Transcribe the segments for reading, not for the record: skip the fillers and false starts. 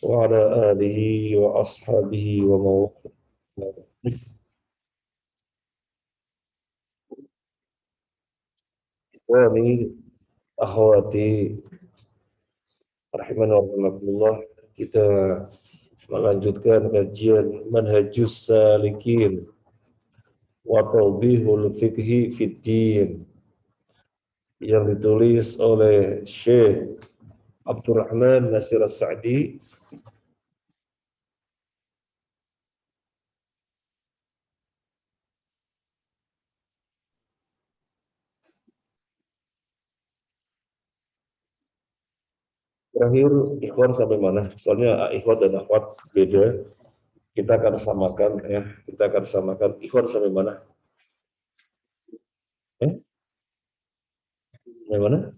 وعلى آله وأصحابه ومن والاه. Akhwati rahimani wa rahimakumullah, kita melanjutkan kajian Manhajus Salikin wa Tawdihul Fiqhi Fid Din yang ditulis oleh Syekh Abdurrahman Nasir As-Sa'di. Terakhir ikhwan sampai mana? Soalnya ikhwan dan akhwat beda. Kita akan samakan ya. Kita akan samakan ikhwan sampai mana? Sampai mana?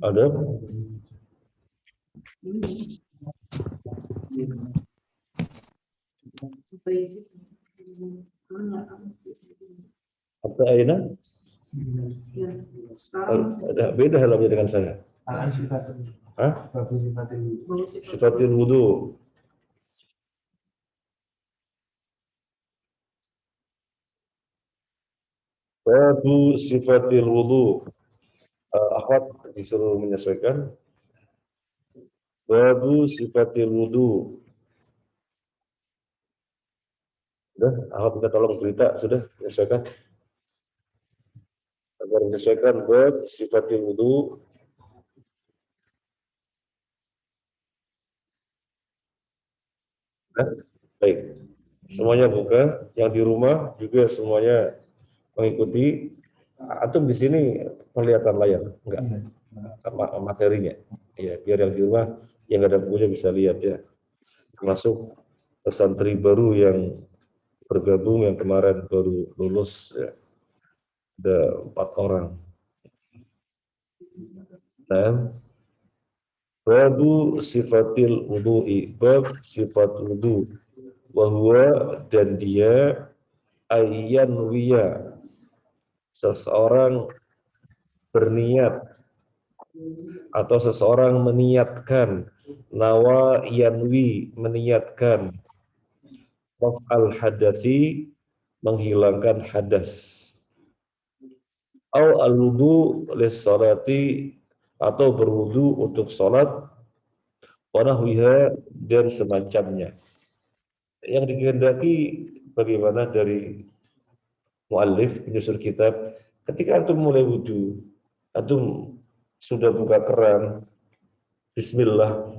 Ada? Apa Aina? Ada beda halamnya dengan saya. Sifatil wudu. Babu sifatil wudu. Akhwat disuruh menyesuaikan. Babu sifatil wudu. Sudah, akhwat kita tolong berita, sudah menyesuaikan. Agar menyesuaikan bab sifatil wudu. Baik. Semuanya buka, yang di rumah juga semuanya mengikuti. Antum di sini kelihatan layar, enggak? Materinya. Ya, biar yang di rumah yang ada bukunya bisa lihat ya. Termasuk santri baru yang bergabung yang kemarin baru lulus ya. Ada 4 orang. Nah, babu sifatil wudu'i, bab sifat wudu. Wahwa dan dia ayyan wiya, seseorang berniat atau seseorang meniatkan, nawa yanwi meniatkan, raf'al hadathi menghilangkan hadas, au al-wudu lis salati atau berwudu untuk salat, wa nahwiha dan semacamnya. Yang dikehendaki bagaimana dari muallif penyusun kitab, ketika antum mulai wudu, antum sudah buka keran, bismillah.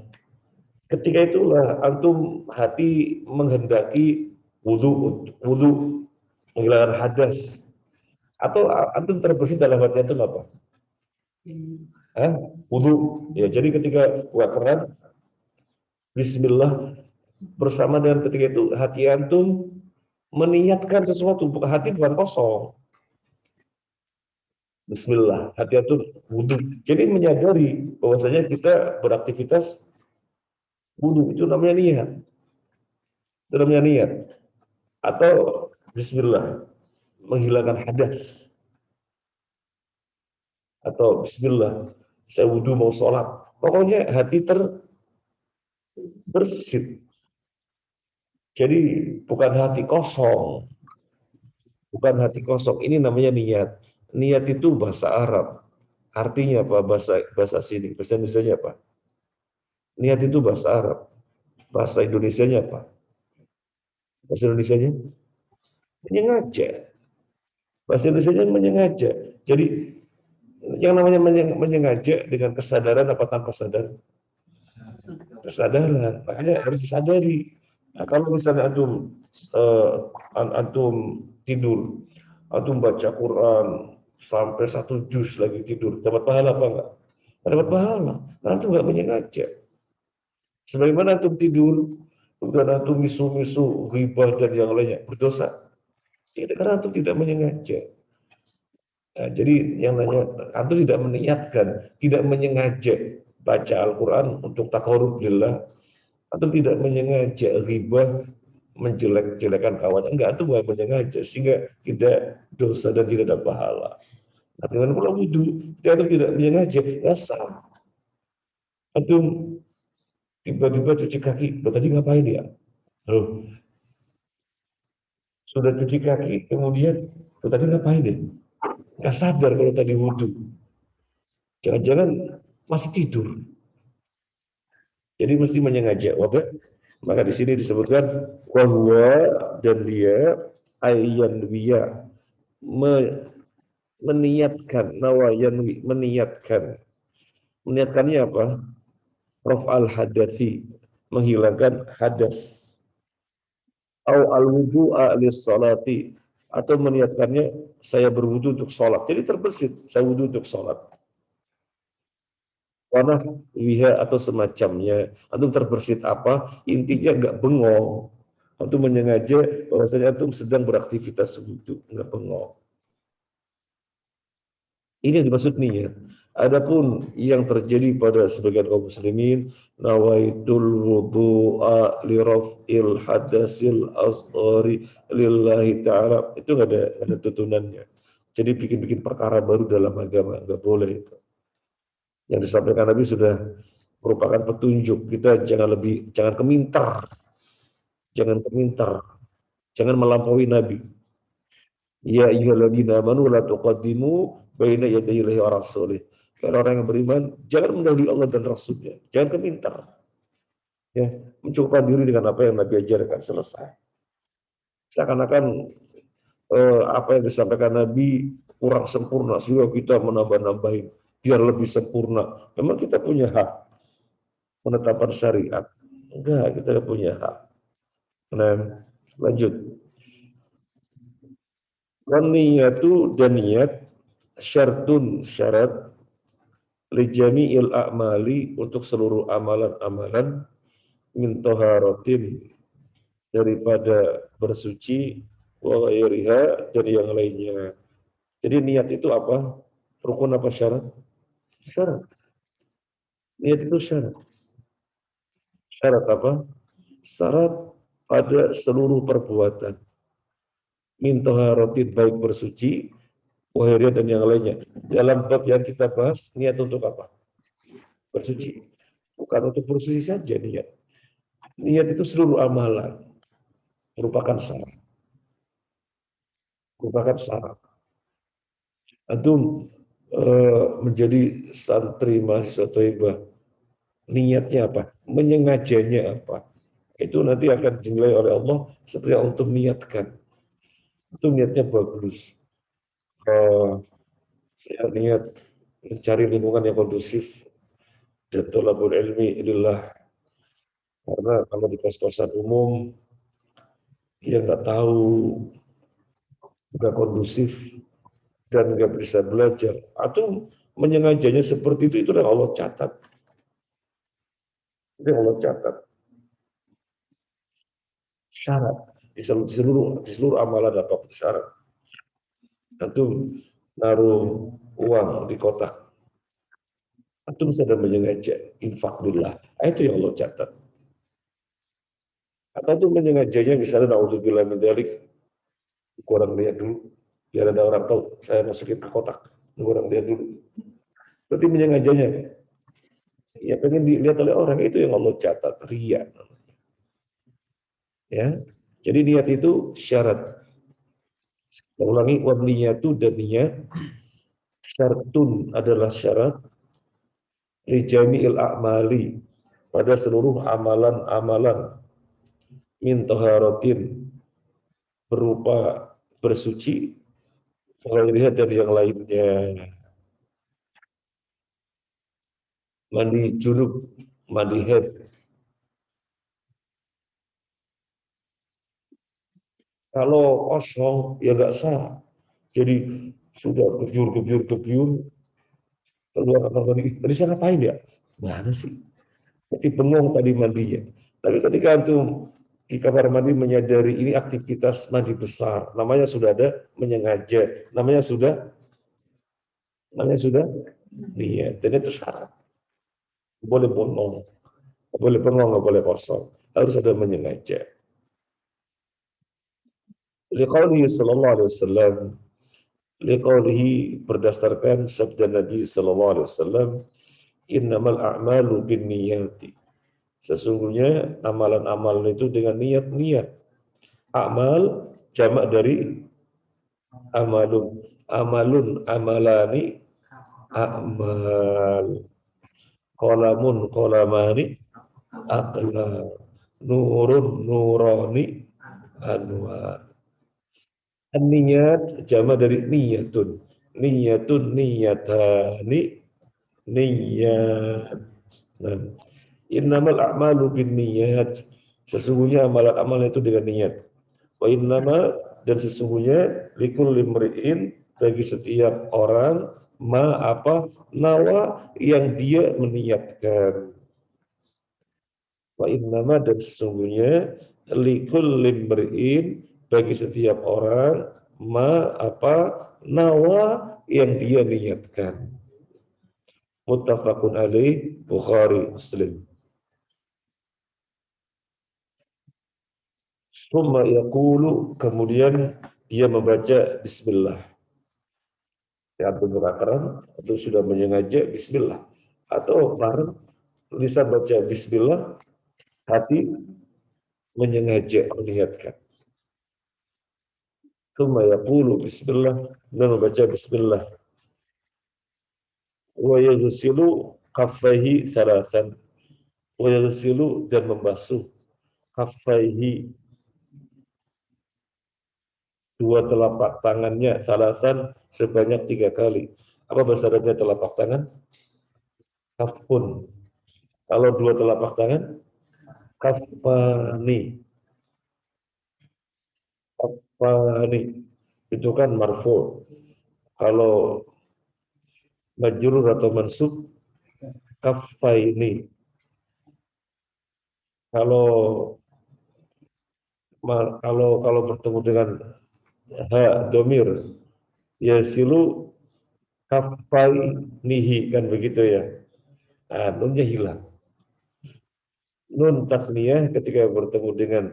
Ketika itulah antum hati menghendaki wudu menghilangkan hadas. Atau antum terbersih dalam hati antum apa? Wudu. Ya, jadi ketika buka keran, bismillah, bersama dengan ketika itu hati antum meniatkan sesuatu, hati bukan kosong. Bismillah, hati antum wudu. Jadi menyadari bahwasanya kita beraktivitas wudu, itu namanya niat. Itu namanya niat. Atau bismillah, menghilangkan hadas. Atau bismillah, saya wudu mau sholat. Pokoknya hati terbersih. Jadi bukan hati kosong. Bukan hati kosong, ini namanya niat. Niat itu bahasa Arab. Artinya apa? Bahasa sini, bahasa Indonesianya apa? Niat itu bahasa Arab. Bahasa Indonesianya apa? Bahasa Indonesianya menyengaja. Bahasa Indonesianya menyengaja. Jadi yang namanya menyengaja dengan kesadaran apa tanpa sadar? Kesadaran. Makanya harus disadari. Nah, kalau misalnya antum tidur, antum baca Quran sampai 1 juz lagi tidur, dapat pahala apa enggak? Dapat pahala. Nah, antum enggak menyengaja. Sebagaimana antum tidur, bukan antum misu-misu, ghibah dan yang lainnya, berdosa. Tidak, karena antum tidak menyengaja. Nah, jadi yang namanya antum tidak meniatkan, tidak menyengaja baca Al-Quran untuk taqarrub lillah, antum tidak menyengaja ghibah menjelek-jelekan kawan. Enggak, itu bukan menyengaja, sehingga tidak dosa dan tidak ada pahala. Nah, dengan pula wudhu, antum tidak menyengaja, ya sah. Antum tiba-tiba cuci kaki, tadi ngapain ya? Loh, sudah cuci kaki, kemudian tadi ngapain ya? Nggak sadar kalau tadi wudhu. Jangan-jangan masih tidur. Jadi mesti menyengaja. Wabah. Maka di sini disebutkan bahwa dan dia ayyan wiya meniatkan nawayan meniatkan. Meniatkannya apa? Raf'al hadathi, menghilangkan hadas. Au al-wudu'a lis-salati, atau meniatkannya saya berwudu untuk sholat. Jadi terbesit, saya wudu untuk sholat. Warna wiha atau semacamnya. Antum terbersit apa? Intinya nggak bengong. Antum menyengaja bahwasanya antum sedang beraktivitas wudu, nggak bengong. Ini yang dimaksud niat. Adapun yang terjadi pada sebagian kaum muslimin, nawaitul wudu'a li raf'il hadasil asghari lillahi ta'ala, itu nggak ada tuntunannya. Jadi bikin-bikin perkara baru dalam agama, nggak boleh itu. Yang disampaikan Nabi sudah merupakan petunjuk. Kita jangan kemintar, jangan melampaui Nabi. Ya ayyuhalladzina amanu la tuqaddimu baina yadayillahi wa rasulih. Kalau orang yang beriman, jangan mendahului Allah dan Rasulnya. Jangan kemintar. Ya, mencukupkan diri dengan apa yang Nabi ajarkan, selesai. Seakan-akan apa yang disampaikan Nabi kurang sempurna, juga kita menambah-nambahin biar lebih sempurna. Memang kita punya hak penetapan syariat. Enggak, kita punya hak. Nah, lanjut. Niyatu dan niat syartun syarat lijami'il a'mali untuk seluruh amalan-amalan min taharatin daripada bersuci wa ghairiha dan yang lainnya. Jadi niat itu apa? Rukun apa syarat? Syarat. Niat itu syarat. Syarat apa? Syarat pada seluruh perbuatan. Min taharatin, baik bersuci, wahirnya dan yang lainnya. Dalam bab yang kita bahas, niat untuk apa? Bersuci. Bukan untuk bersuci saja niat. Niat itu seluruh amalan. Merupakan syarat. Merupakan syarat. Antum menjadi santri mahasiswa Thaibah, niatnya apa? Menyengajanya apa? Itu nanti akan dinilai oleh Allah seperti yang antum niatkan. Itu niatnya bagus. Saya niat mencari lingkungan yang kondusif dan thalabul ilmi lillah. Karena kalau di kos-kosan umum, dia nggak tahu, nggak kondusif, dan nggak bisa belajar. Atau menyengajanya seperti itu yang Allah catat. Itu yang Allah catat. Syarat. Di seluruh amalan apa syarat. Antum naruh uang di kotak. Antum sedang menyengaja infak billah. Itu yang Allah catat. Atau itu menyengajanya misalnya naudzubillah min dzalik, kurang lihat dulu biar ada orang tahu saya masukin ke kotak, kurang lihat dulu. Berarti menyengajanya ya pengen dilihat oleh orang, itu yang Allah catat, riya. Ya. Jadi niat itu syarat. Saya ulangi, wa niyatu dan niat syartun adalah syarat li jami'il a'mali pada seluruh amalan-amalan min taharatin berupa bersuci, lihat dari yang lainnya, mandi junub, mandi haid. Kalau kosong ya nggak sah. Jadi sudah kebyur keluar kamar mandi. Tadi saya ngapain ya? Mana sih? Berarti bengong tadi mandinya. Tapi ketika antum di kamar mandi menyadari ini aktivitas mandi besar, namanya sudah ada menyengaja, namanya sudah niat. Dan itu syarat. Boleh bengong, nggak boleh kosong. Harus ada menyengaja. Liqaulihi sallallahu alaihi wasallam, liqaulihi berdasarkan sabda Nabi sallallahu alaihi wasallam, innamal a'malu binniyati. Sesungguhnya amalan-amalan itu dengan niat-niat. Amal jamak dari amalun. Amalun, amalani, amal. Qalamun, qalamani, aqlam. Nurun, nurani, anwar. An-niyat jama dari niyatun. Niyatun, niyatani, niyat. Nah, innamal a'malu bin niyat. Sesungguhnya amalan-amalan itu dengan niat. Wa innama, dan sesungguhnya likul limri'in, bagi setiap orang ma apa nawa yang dia meniatkan. Wa innama, dan sesungguhnya likul limri'in, bagi setiap orang ma apa nawa yang dia niatkan. Muttafaqun alaih, Bukhari Muslim. Summa yaqulu, kemudian dia membaca bismillah. Ya, akram atau sudah menyengaja bismillah, atau bareng bisa baca bismillah, hati menyengaja meniatkan. Summa yaqulu bismillah, dan membaca bismillah. Wa yaghsilu kaffaihi thalathan. Wa yaghsilu, dan membasuh kaffaihi, dua telapak tangannya, thalathan, sebanyak 3 kali. Apa bahasa Arabnya telapak tangan? Kafun. Kalau dua telapak tangan, kafani. Kafani itu kan marfu. Kalau majrur atau mansub, kafaini. Kalau kalau bertemu dengan ha domir, ya silu kafainihi, kan begitu ya. Nah, nunnya hilang. Nun tasniyah ketika bertemu dengan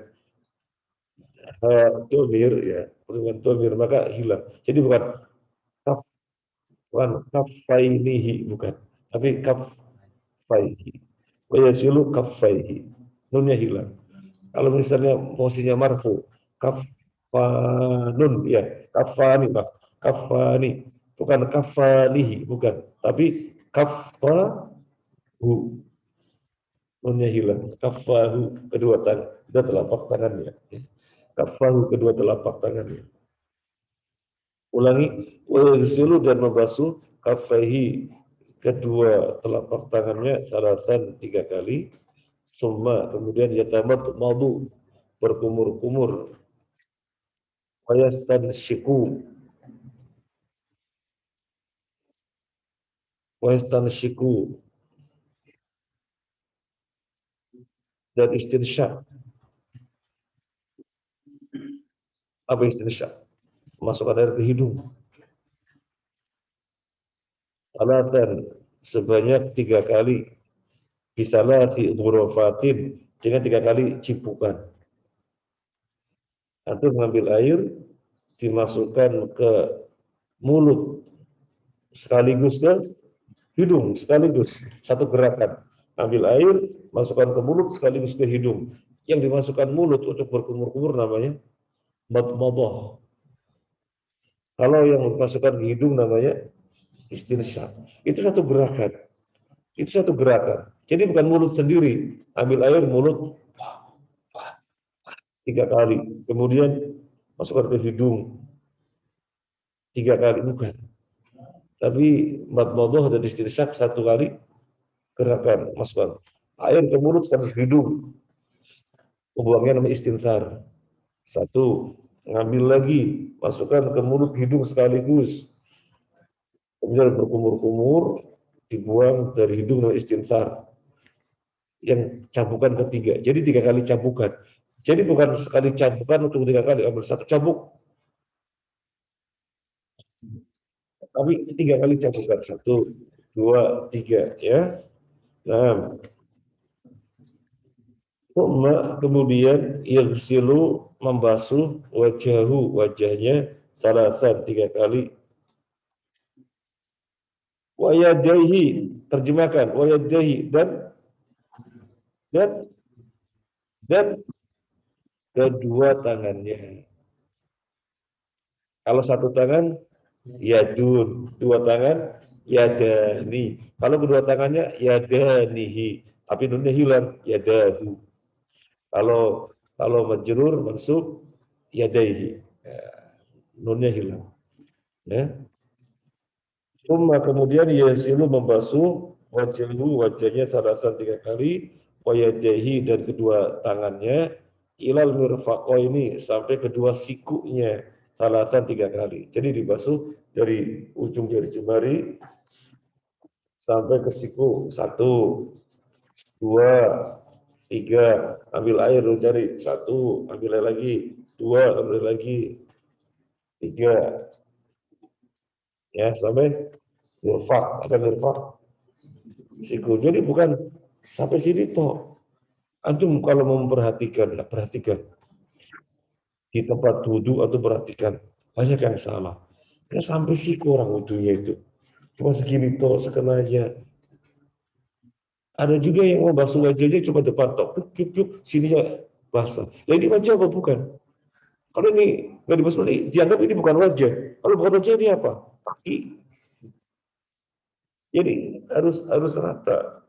domir, ya, dengan domir maka hilang. Jadi bukan kaf, bukan kafainihi, bukan, tapi kafaihi. Wa yasilu kafaihi. Nunnya hilang. Kalau misalnya posisinya marfu, kafanun, ya, kafani, Pak. Kafani, bukan kafanihi, bukan, tapi kafahu. Nunnya hilang. Kafahu, kedua tangan, kedua telapak tangannya. Kafahu, kedua telapak tangannya. Ulangi, wayagsilu, dan membasuh kafaihi, kedua telapak tangannya, salasan, 3 kali. Summa, kemudian yatamat madu, berkumur-kumur. Wayastansyiku, wayastansyiku, dan istinsyak. Apa istinsyak? Masukkan air ke hidung. Alasan, sebanyak 3 kali. Bisalasi ghurafatin, dengan 3 kali cipukan. Atau mengambil air, dimasukkan ke mulut sekaligus ke hidung, sekaligus satu gerakan. Ambil air, masukkan ke mulut sekaligus ke hidung. Yang dimasukkan mulut untuk berkumur-kumur namanya madmadah. Kalau yang dimasukkan ke hidung namanya istinsyak. Itu satu gerakan. Itu satu gerakan. Jadi bukan mulut sendiri. Ambil air, mulut 3 kali. Kemudian masukkan ke hidung 3 kali. Bukan. Tapi madmadah dan istinsyak 1 kali gerakan. Masukkan air ke mulut sekaligus ke hidung. Pembuangnya namanya istinsar. 1. Ngambil lagi, masukkan ke mulut hidung sekaligus. Kemudian berkumur-kumur, dibuang dari hidung dengan istinsar. Yang cabukan ketiga. Jadi 3 kali cabukan. Jadi bukan sekali cabukan untuk 3 kali, ambil 1 cabuk. Tapi 3 kali cabukan. 1, 2, 3, ya. Nah, kemudian yaghsilu, membasuh wajahnya salasan 3 kali. Wa yadayhi, terjemahkan, wa yadayhi, dan dan kedua tangannya. Kalau satu tangan yadun, dua tangan yadani. Kalau kedua tangannya yadanihi, tapi nunnya hilang, yadahu. Kalau kalau majrur mansub yadaihi, ya, nunnya hilang. Ya. Kemudian yasilu membasuh wajahnya salasan 3 kali, wayadahi dan kedua tangannya, ilal mirfaqaini sampai kedua sikunya salasan 3 kali. Jadi dibasuh dari ujung jari jemari sampai ke siku, 1, 2, 3, ambil air dulu cari, 1, ambil air lagi, 2, ambil air lagi, 3, ya sampai mirfaq, ada mirfaq siku. Jadi bukan sampai sini toh. Antum kalau memperhatikan, perhatikan di tempat wudhu atau perhatikan banyak yang salah. Ya sampai siku orang wudhunya itu cuma segini toh, sekenanya. Ada juga yang mau basuh wajahnya cuma depan toh, yuk, sininya basah. Yang ini wajah apa bukan? Kalau ini nggak dibasuh, dianggap ini bukan wajah. Kalau bukan wajah ini apa? Kaki. Jadi harus rata.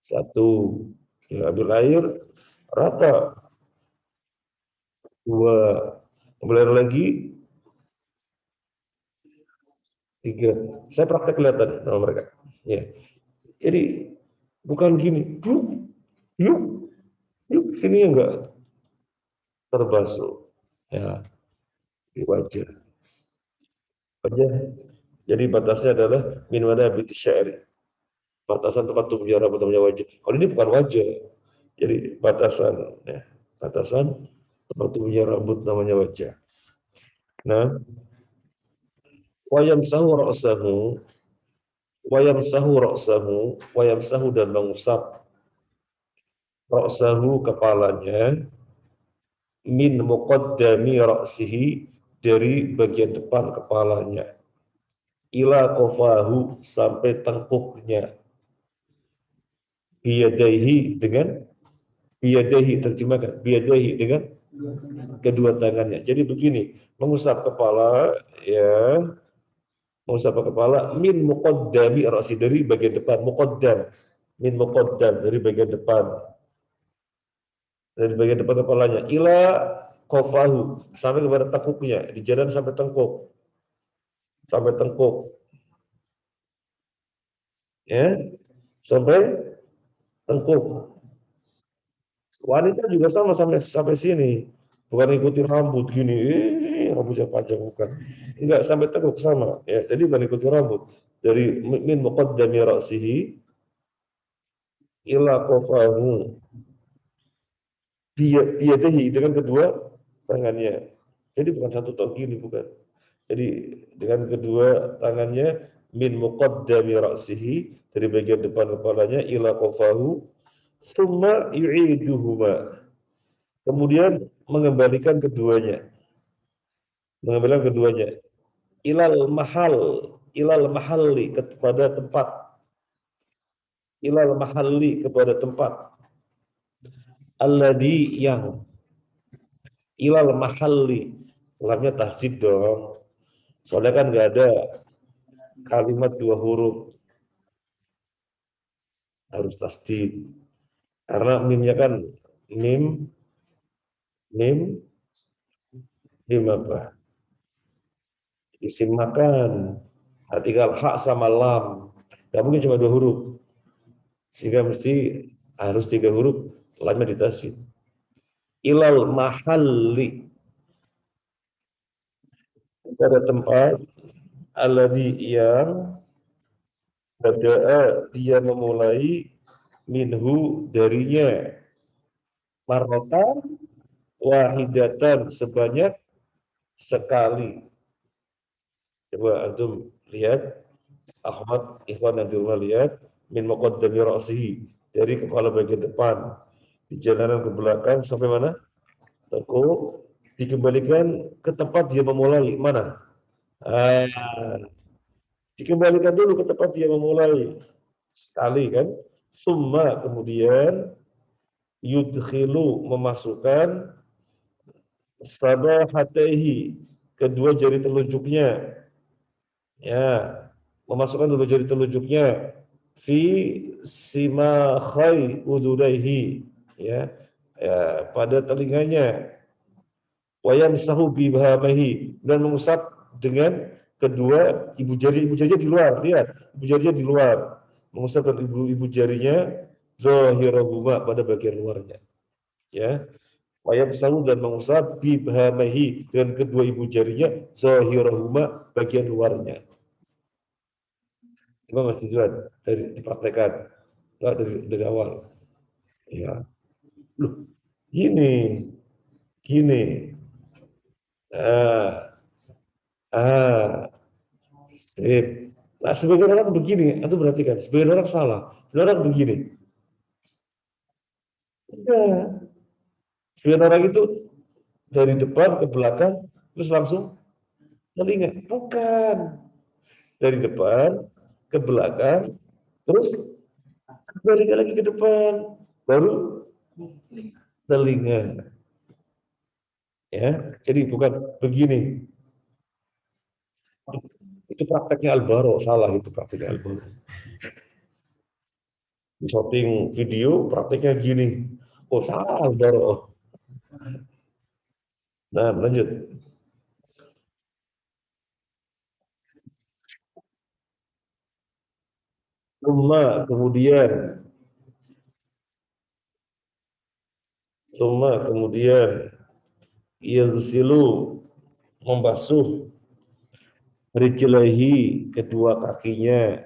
1, ya, ambil air rata. 2, ambil air lagi. 3, saya praktek kelihatan sama mereka. Ya. Jadi bukan gini, yuk, sini enggak terbasuh. Ya, di wajah. Jadi batasnya adalah min mana binti syari. Batasan tempat tumbuhnya rambut namanya wajah. Kalau ini bukan wajah. Jadi batasan, ya, batasan tempat tumbuhnya rambut namanya wajah. Nah, wayam sahu ra'sahu, wayam sahu dan mengusap ra'sahu kepalanya, min muqaddami ra'sihi dari bagian depan kepalanya, ila kofahu sampai tengkuknya, biyadaihi dengan biyadaihi, terjemahkan biyadaihi dengan kedua tangannya. Jadi begini, mengusap kepala, ya, mengusap kepala min muqaddami ra'si dari bagian depan, muqaddam, min muqaddam dari bagian depan, kepalanya, ila kofahu sampai kepada tengkuknya, di jalan sampai tengkuk, ya, sampai tengkuk. Wanita juga sama sampai sini, bukan ikuti rambut gini, rambutnya panjang, bukan, enggak, sampai tengkuk sama, ya. Jadi bukan ikuti rambut, dari min muqaddami ra'sihi ila qafahu biyadihi dengan kedua tangannya. Jadi bukan satu tok gini, bukan. Jadi dengan kedua tangannya, min muqaddami ra'sihi dari bagian depan kepalanya, ila qafahu thumma yu'iduhuma, kemudian mengembalikan keduanya, ilal mahalli kepada tempat, alladhi yang, ilal mahalli, lamnya tasdid dong, soalnya kan nggak ada kalimat 2 huruf, harus tasdid karena mimnya kan mim mim apa, isim makan, tinggal hak sama lam, nggak mungkin cuma 2 huruf, sehingga mesti harus 3 huruf, lamnya ditasid. Ilal mahalli, pada tempat, alladhi yang bada'a dia memulai, minhu darinya, marrotan wahidatan sebanyak sekali. Coba antum lihat, Ahmad, ikhwan yang di rumah lihat, min muqaddami ra'sihi dari kepala bagian depan, di jalanan ke belakang sampai mana? Tekuk, dikembalikan ke tempat dia memulai mana? Ah, dikembalikan dulu ke tempat dia memulai sekali kan? Summa kemudian yudkhilu memasukkan sabahataihi kedua jari telunjuknya, ya, memasukkan kedua jari telunjuknya fi simakhai uduraihi, ya, ya pada telinganya, wayam sahu bibahamahi dan mengusap dengan kedua ibu jarinya di luar, lihat ibu jarinya di luar, mengusapkan ibu jarinya zahirahuma pada bagian luarnya, ya, wayam sahu dan mengusap bibahamahi dengan kedua ibu jarinya zahirahuma bagian luarnya. Coba Mas Tujuan dari dipraktekkan, dari awal, ya, loh, gini, gini, ah, ah, sip. Nah, sebagian orang begini, itu berarti kan, sebagian orang salah. Sebagian orang begini. Enggak. Sebagian orang itu dari depan ke belakang, terus langsung telinga. Bukan. Dari depan ke belakang, terus balik lagi ke depan. Baru telinga. Ya, jadi bukan begini. Itu prakteknya Albaro, salah itu prakteknya Albaro. Di shooting video prakteknya gini. Oh, salah Albaro. Nah, lanjut. Kemudian, kemudian yagsilu membasuh rijlaihi kedua kakinya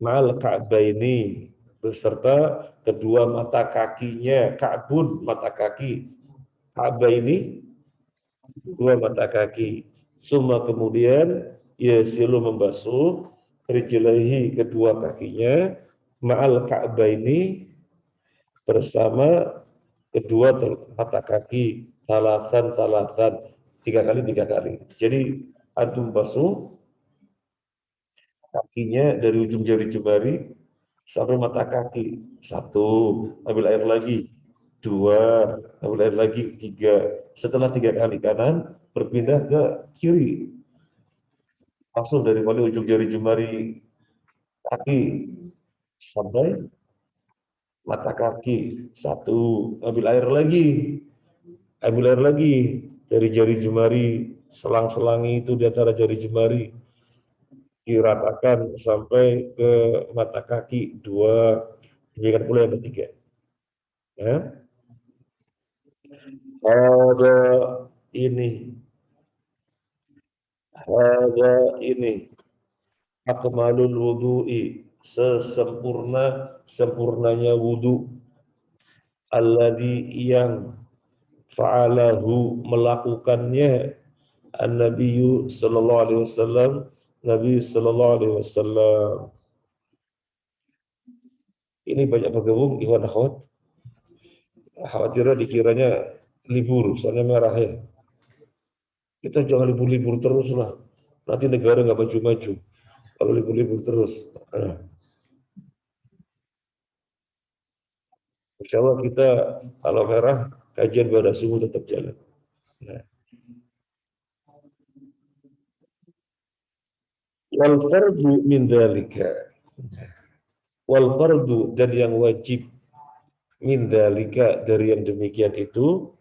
ma'al ka'baini beserta kedua mata kakinya, ka'bun mata kaki, ka'baini dua mata kaki. Summa kemudian yasilu membasuh rijlaihi kedua kakinya ma'al ka'baini bersama kedua mata kaki salasan tiga kali. Jadi antum basuh kakinya dari ujung jari jemari sampai mata kaki, satu, ambil air lagi, dua, ambil air lagi, tiga. Setelah tiga kali kanan berpindah ke kiri, langsung dari mulai ujung jari jemari kaki sampai mata kaki, satu, ambil air lagi, dari jari jemari, selang-selangi itu di antara jari jemari diratakan sampai ke mata kaki, dua, demikian pula yang ketiga, ya. Ada ini, ada ini akmalul wudu'i, sempurnanya wudu, alladhi yang fa'alahu melakukannya an-nabiyyu sallallahu alaihi wasallam, Nabi sallallahu alaihi wasallam. Ini banyak bergabung ikhwan akhwat, khawatirnya dikiranya libur, soalnya merah ya. Kita jangan libur-libur terus lah, nanti negara nggak maju-maju kalau libur-libur terus. Nah, insya Allah kita kalau merah kajian pada subuh tetap jalan. Nah, wal fardu min dzalika, wal fardu dan yang wajib min dzalika dari yang demikian itu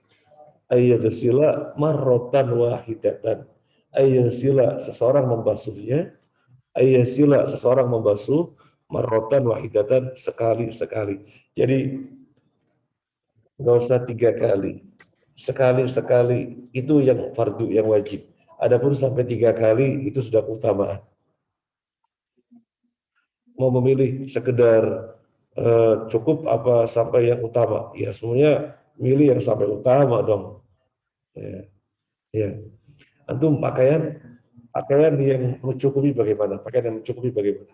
ayyasila marrotan wahidatan, ayyasila seseorang membasuhnya, ayyasila seseorang membasuh marrotan wahidatan sekali. Jadi nggak usah tiga kali, sekali itu yang fardu yang wajib. Adapun sampai tiga kali itu sudah keutamaan. Mau memilih sekedar cukup apa sampai yang utama? Ya semuanya milih yang sampai utama dong. Ya, ya. Antum pakaian yang mencukupi bagaimana? Pakaian yang mencukupi bagaimana?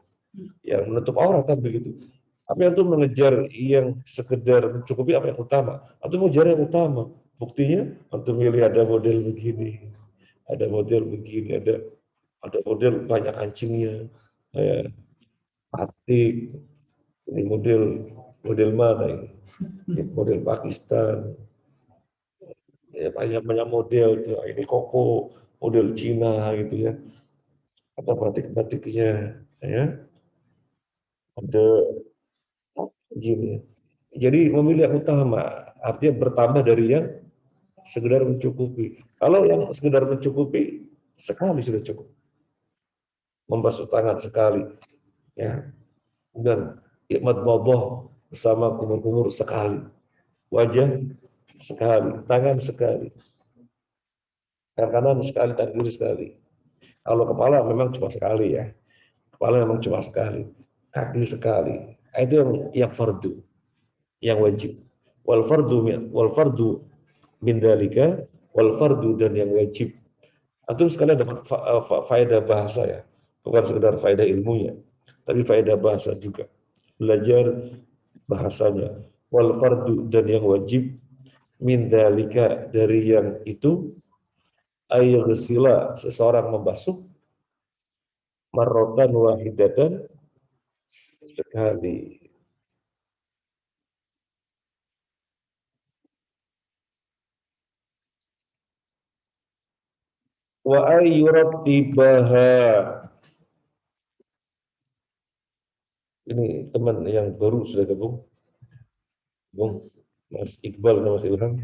Ya menutup aurat kan begitu. Apa yang tuh mengejar yang sekedar mencukupi apa yang utama? Atau mengejar yang utama? Buktinya, untuk milih ada model begini, ada model begini, ada model banyak kancingnya, kayak batik, ini model model mana ini? Ini model Pakistan, ya, banyak model tuh. Ini koko model Cina gitu ya. Ada batik-batiknya, ya. Ada gini. Jadi memilih yang utama, artinya bertambah dari yang sekedar mencukupi. Kalau yang sekedar mencukupi, sekali sudah cukup. Membasuh tangan sekali, ya. Dan ikmat boboh bersama kumur-kumur sekali. Wajah sekali, tangan sekali, tangan kanan sekali, tangan kiri sekali. Kalau kepala memang cuma sekali ya. Kepala memang cuma sekali. Kaki sekali. Nah, itu yang fardu, yang wajib. Wal fardu min dalika, wal fardu dan yang wajib. Antum sekalian dapat faedah bahasa ya. Bukan sekedar faedah ilmunya, tapi faedah bahasa juga. Belajar bahasanya. Wal fardu dan yang wajib min dalika dari yang itu ayyughsila seseorang membasuh marratan wahidatan sekali. Wa ayyurattibaha, ini teman yang baru sudah gabung, Bung Mas Iqbal sama Mas Ilham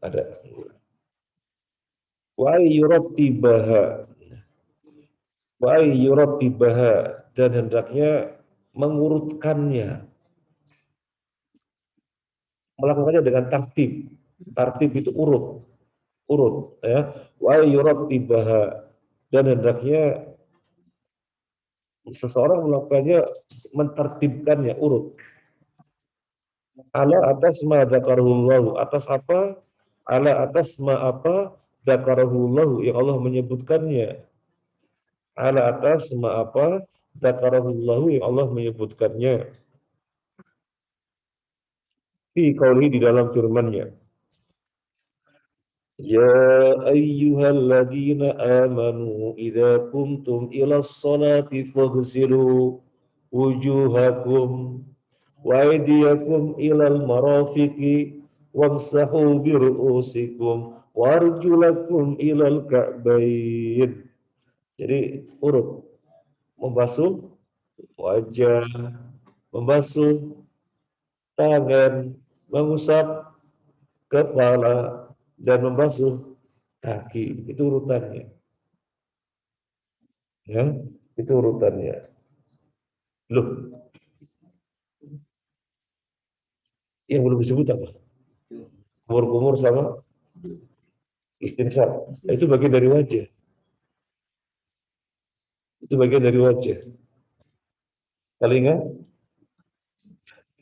ada. Wa ayyurattibaha, wa ayyurattibaha dan hendaknya mengurutkannya, melakukannya dengan tertib. Tertib itu urut, urut ya. Wa ayyurattibaha dan hendaknya seseorang melakukannya mentertibkannya urut. Ala atas ma dzakarullahu, atas apa? Ala atas ma apa? Dzakarullahu yang Allah menyebutkannya. Ala atas ma apa? Dzakarullahu yang Allah menyebutkannya. Fi qauli di dalam firman-Nya. Ya ayyuhalladzina amanu idza kuntum ila sholati faghsilu wujuhakum wa aydiyakum ilal marafiqi wamsahu bi ru'usikum warjulakum ilal ka'bayn. Jadi urut, membasuh wajah, membasuh tangan, mengusap kepala dan membasuh kaki. Itu urutannya, ya. Itu urutannya. Loh, yang belum disebut apa? Kumur-kumur sama istinsyaq. Itu bagian dari wajah. Itu bagian dari wajah. Telinga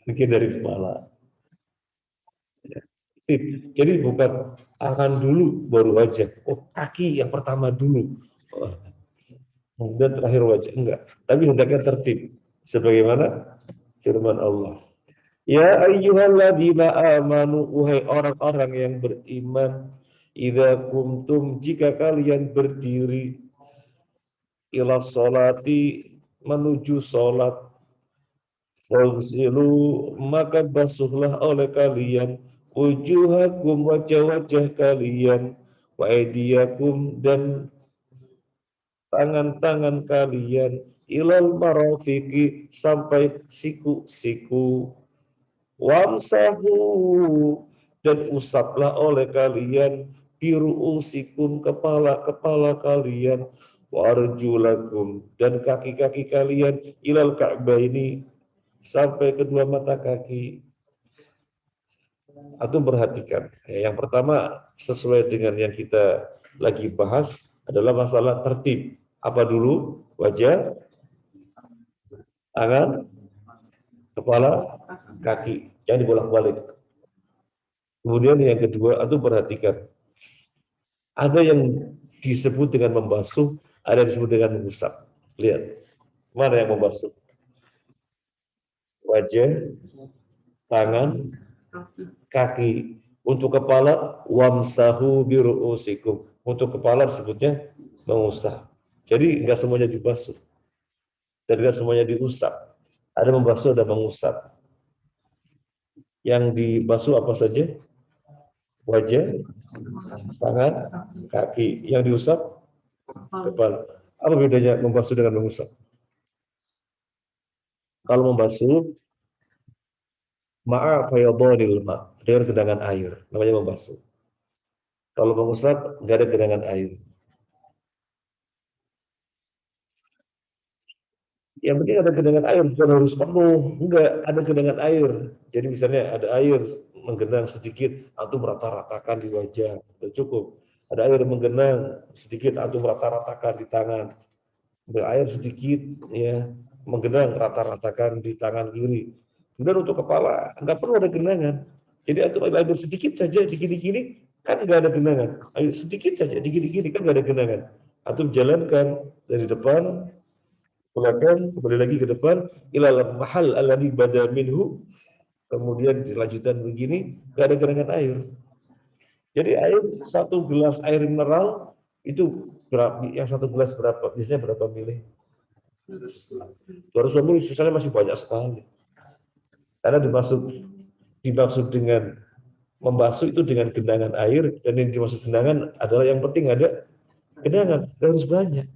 bagian dari kepala. Jadi bukan akan dulu baru wajah. Oh, kaki yang pertama dulu. Oh, dan terakhir wajah. Enggak. Tapi hendaknya tertib. Sebagaimana firman Allah. Ya ayyuhalladzina amanu, wahai orang-orang yang beriman, idza kumtum, jika kalian berdiri, ila sholati, menuju sholat, fagsilu, maka basuhlah oleh kalian wujuhakum, wajah-wajah kalian, wa aydiyakum dan tangan-tangan kalian, ilal marafiqi sampai siku-siku, wamsahu dan usaplah oleh kalian biru usikum kepala-kepala kalian, warjulakum dan kaki-kaki kalian, ilal ka'baini sampai kedua mata kaki. Atau perhatikan, yang pertama sesuai dengan yang kita lagi bahas adalah masalah tertib. Apa dulu? Wajah, tangan, kepala, kaki. Jangan dibolak-balik. Kemudian yang kedua, atau perhatikan, ada yang disebut dengan membasuh, ada yang disebut dengan mengusap. Lihat, mana yang membasuh? wajah, tangan, kaki. Untuk kepala, wamsahu biru'usikum. Untuk kepala disebutnya mengusap. Jadi nggak semuanya dibasuh. Dan nggak semuanya diusap. Ada membasuh, ada mengusap. Yang dibasuh apa saja? Wajah, tangan, kaki. Yang diusap, kepala. Apa bedanya membasuh dengan mengusap? Kalau membasuh, ma'a fayadhanil ma, dengan genangan air, namanya membasuh. Kalau mengusap, nggak ada genangan air. Yang penting ada genangan air, bukan harus penuh. Enggak, ada genangan air. Jadi misalnya ada air menggenang sedikit, atau merata-ratakan di wajah, itu cukup. Ada air menggenang sedikit, atau merata-ratakan di tangan. Ada air sedikit, ya, menggenang rata-ratakan di tangan kiri. Kemudian untuk kepala, nggak perlu ada genangan. Jadi atau air sedikit saja di gini-gini, kan nggak ada genangan. Air sedikit saja di gini-gini, kan nggak ada genangan. Atau jalankan dari depan, belakang, kembali lagi ke depan, ilal mahal alladhi bada minhu, kemudian dilanjutkan begini, nggak ada genangan air. Jadi air, satu gelas air mineral, itu berapa, yang satu gelas berapa? Biasanya berapa mili? 200 mili, sisanya masih banyak sekali. Karena dimaksud dengan membasuh itu dengan genangan air, dan yang dimaksud genangan adalah yang penting ada genangan, harus banyak.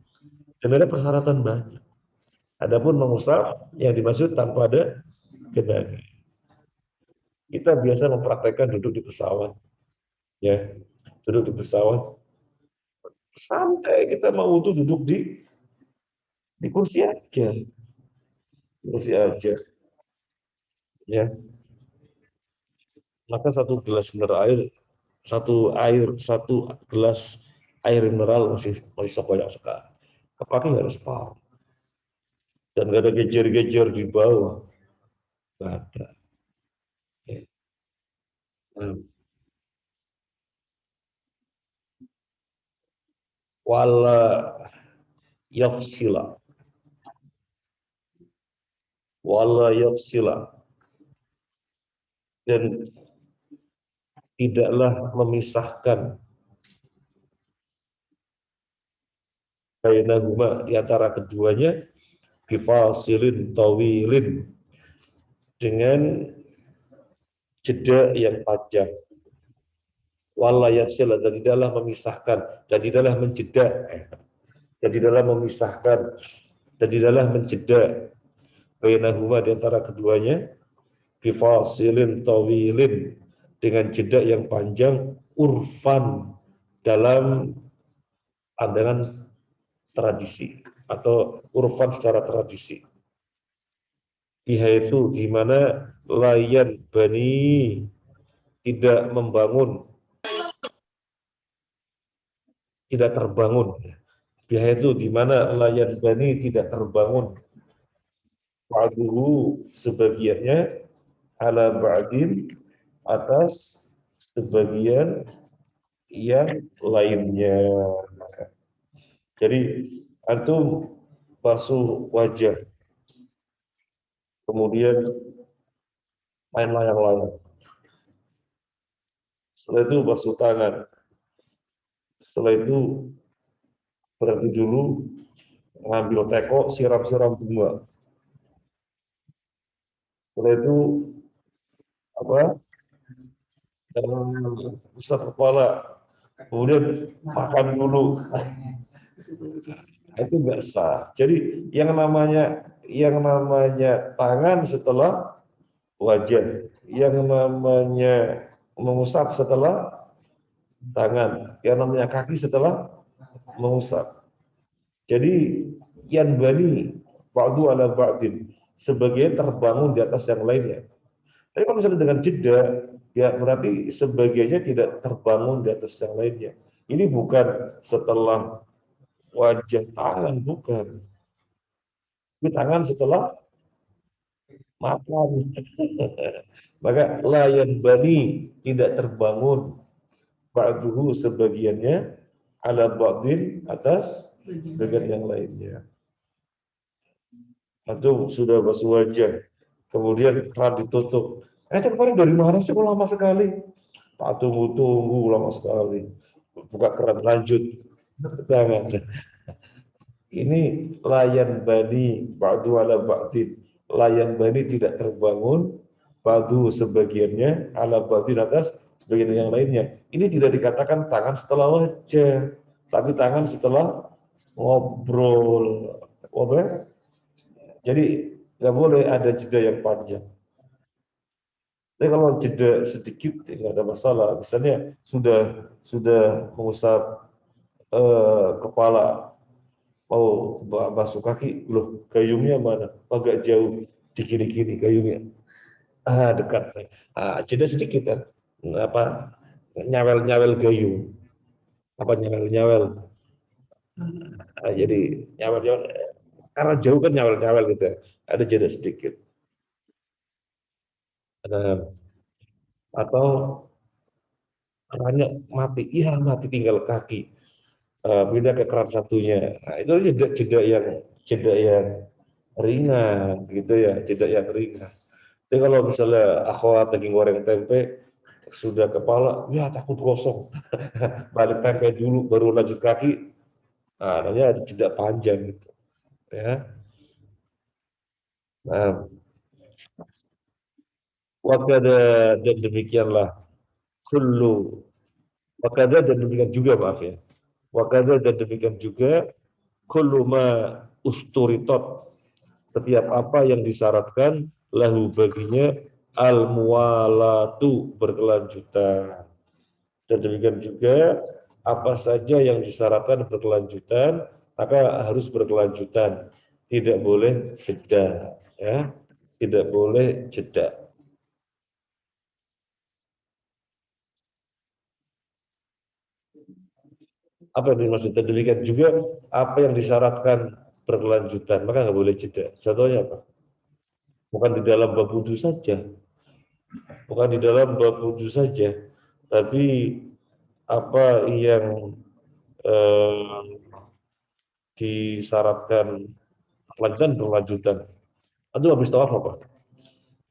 Dan ada persyaratan banyak. Adapun mengusap yang dimaksud tanpa ada genangan. Kita biasa mempraktekkan duduk di pesawat, ya, duduk di pesawat, santai kita mau wudu duduk di kursi aja, kursi aja, ya. Maka satu gelas mineral air, satu gelas air mineral masih sebanyak sekali. Kepake nggak ada separuh, dan nggak ada gejer-gejer di bawah, nggak ada. Ya. Wala yafsila, wala yafsila, dan tidaklah memisahkan bainahuma, di antara keduanya, bifasilin tawilin, dengan jeda yang panjang. Wala yafsila, dan tidaklah memisahkan, dan tidaklah menjeda, dan tidaklah memisahkan, dan tidaklah menjeda bainahuma, di antara keduanya, bifasilin tawilin, dengan jeda yang panjang, urfan, dalam pandangan tradisi, atau urfan secara tradisi. Biha itu di mana layan bani, tidak membangun, tidak terbangun. Biha itu di mana layan bani, tidak terbangun. Ba'duhu, sebagiannya, ala ba'din, atas sebagian yang lainnya. Jadi antum basuh wajah, kemudian main layang-layang. Setelah itu basuh tangan. Setelah itu berhenti dulu, ngambil teko, siram-siram bunga. Setelah itu apa? Usap kepala, kemudian makan dulu. Itu nggak sah. Jadi yang namanya tangan setelah wajah, yang namanya mengusap setelah tangan, yang namanya kaki setelah mengusap. Jadi yan bani ba'du ala ba'din, sebagian terbangun di atas yang lainnya. Tapi kalau misalnya dengan jeda, ya berarti sebagiannya tidak terbangun di atas yang lainnya. Ini bukan setelah wajah, tangan, bukan. Ini tangan setelah makan. Maka layan bani, tidak terbangun, ba'duhu, sebagiannya, ala ba'din, atas sebagian yang lainnya. Atau sudah basuh wajah, kemudian keran ditutup. Kemarin dari mana sih kok lama sekali? Pak tunggu lama sekali. Buka keran lanjut. Jangan. Ini layan bani ba'du ala ba'din. Layan bani tidak terbangun, ba'du sebagiannya ala ba'din atas sebagian yang lainnya. Ini tidak dikatakan tangan setelah wajah, tapi tangan setelah ngobrol. Ngobrol. Jadi nggak boleh ada jeda yang panjang. Tapi kalau jeda sedikit ya nggak ada masalah. Misalnya sudah mengusap kepala, mau masuk kaki, loh gayungnya mana? Agak jauh di kiri-kiri gayungnya. Dekat. Jeda sedikit kan. Apa nyawel-nyawel gayung. Apa nyawel-nyawel. Jadi nyawel-nyawel karena jauh kan nyawel-nyawel gitu ya. Ada jeda sedikit. Atau kerannya mati, iya mati tinggal kaki. Pindah ke keran satunya. Nah, itu jeda yang ringan gitu ya, jeda yang ringan. Jadi kalau misalnya akhwat lagi goreng tempe sudah kepala, ya takut gosong, balik tempe dulu baru lanjut kaki. Nah, namanya ada jeda panjang gitu, ya. Nah, wakada dan demikianlah kullu wakada dan demikian juga maaf ya. Wakada dan demikian juga kullu ma usturitot setiap apa yang disyaratkan lahu baginya al muwalatu berkelanjutan. Dan demikian juga apa saja yang disyaratkan berkelanjutan maka harus berkelanjutan, tidak boleh jeda, ya, tidak boleh jeda. Apa yang dimaksud demikian juga apa yang disyaratkan berkelanjutan maka nggak boleh jeda. Contohnya apa? Bukan di dalam bab wudhu saja, bukan di dalam bab wudhu saja, tapi apa yang eh, disyaratkan lanjutan berlanjutan. Aduh, habis tawaf apa?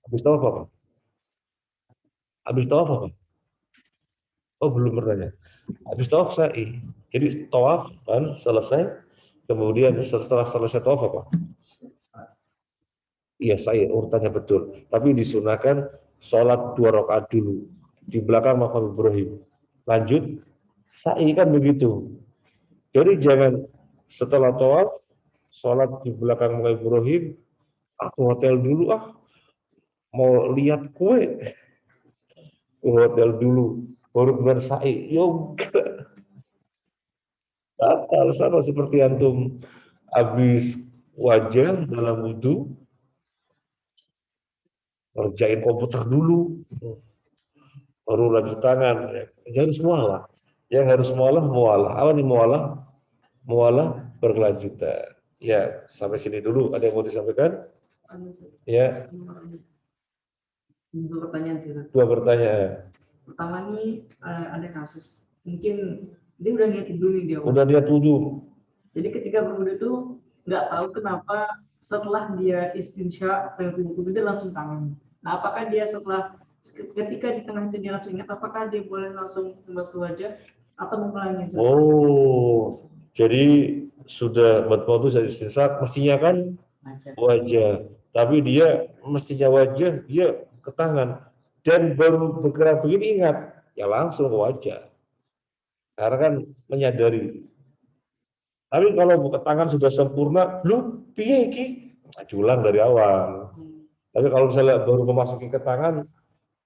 Habis tawaf apa? Habis tawaf apa? Oh, belum bertanya. Habis tawaf sa'i. Jadi tawaf kan selesai, kemudian setelah selesai tawaf apa? Iya, sa'i, urutannya betul. Tapi disunahkan sholat 2 rakaat dulu di belakang makam Ibrahim. Lanjut sa'i kan begitu. Jadi jangan setelah tawaf sholat di belakang makam Ibrahim, aku hotel dulu mau lihat kue, ke hotel dulu baru kemudian sa'i. Yo, batal sama seperti antum habis wajah dalam wudhu kerjain komputer dulu baru lagi tangan. Jangan mualah, yang harus mualah apa nih mualah berkelanjutan. Ya, sampai sini dulu. Ada yang mau disampaikan? Ya, Dua pertanyaan sih. dua pertanyaan. Pertama nih ada kasus mungkin dia udah niat dulu nih dia. Udah niat wudhu. Jadi ketika berwudhu tuh nggak tahu kenapa setelah dia istinsya wudhu dia langsung tangan. Nah apakah dia setelah ketika di tengah itu dia langsung ingat apakah dia boleh langsung membasuh wajah atau mengulangi? Oh, jadi sudah berfoto dari istinsya mestinya kan wajah, tapi dia mestinya wajah dia ke tangan dan baru bergerak begini ingat ya langsung ke wajah karena kan menyadari. Tapi kalau buka tangan sudah sempurna, lu piye iki? Nah, diulang dari awal. Tapi kalau misalnya baru memasuki ke tangan,